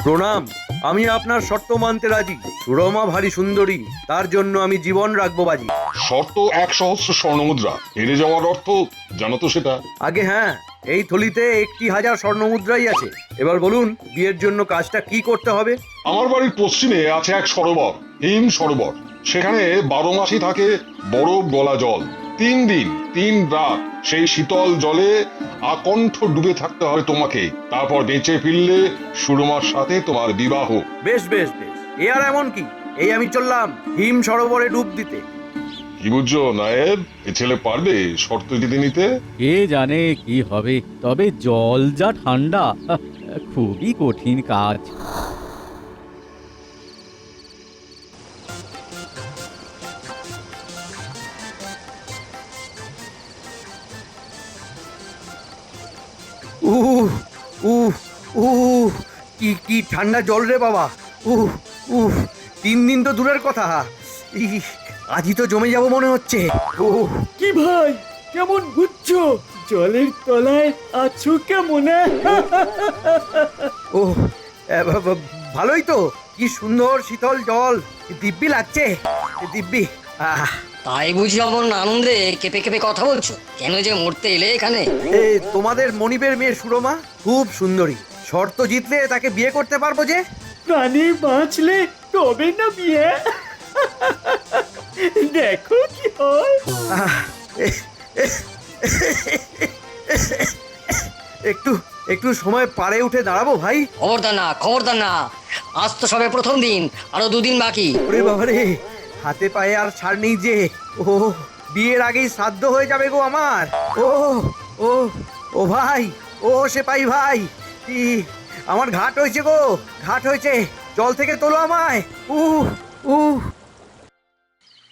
প্রণাম। আমি আপনার শর্ত মানতে রাজি। সুরমা ভারী সুন্দরী, তার জন্য আমি জীবন রাখবো বাজি। শর্ত 1,000 স্বর্ণমুদ্রা। হেরে যাওয়ার অর্থ জানো তো সেটা? আগে হ্যাঁ, এই থলিতে 1,000 স্বর্ণমুদ্রাই আছে। এবার বলুন, বিয়ের জন্য কাজটা কি করতে হবে? আমার বাড়ির পশ্চিমে আছে এক সরোবর, হিম সরোবর। সেখানে 12 মাসই থাকে বরফ গলা জল। 3 দিন 3 রাত সেই শীতল জলে আকণ্ঠ ডুবে থাকতে হবে তোমাকে। তারপর বেঁচে ফিরলে সুরমার সাথে তোমার বিবাহ। বেশ বেশ বেশ, এ আর এমন কি, এই আমি চললাম হিম সরোবরে ডুব দিতে। কি বুঝছো নায়েব, এ ছেলে পারবে শর্ত জিতে নিতে? কে জানে কি হবে, তবে জল যা ঠান্ডা, খুবই কঠিন কাজ। উহ উহ উহ, কি কি ঠান্ডা জল রে বাবা। উহ উহ, 3 দিন তো দূরের কথা, ইহ, আজই তো জমে যাব মনে হচ্ছে। উহ, কি ভাই, কেমন বুঝছো? জলের তলায় আছো কেমন? ওহ, ভালোই তো। কি সুন্দর শীতল জল, দিব্যি লাগছে, দিব্যি। আহ, তাই বুঝি অমন আনন্দে কেঁপে কেঁপে কথা বলছো? কেন যে মরতে এলে এখানে? তোমাদের মনিবের মেয়ে সুরমা খুব সুন্দরী। শর্ত জিতলে তাকে বিয়ে করতে পারবো যে। প্রাণে বাঁচলে তবে না বিয়ে। দেখো কি হয়। আহ, এ- একটু একটু সময় পারে উঠে দাঁড়াবো ভাই। খবরদার না, খবরদার না। আজ তো সবে প্রথম দিন, আরো 2 দিন বাকি। ওরে বাবারে, হাতে পায়ে আর ছাড় নেই যে। ও, বিয়ের আগেই শ্রাদ্ধ হয়ে যাবে গো আমার। ও ও ও ভাই, ও সেপাই ভাই, ই, আমার ঘাট হয়েছে গো, ঘাট হয়েছে। জল থেকে তোলো আমায়। উহ উহ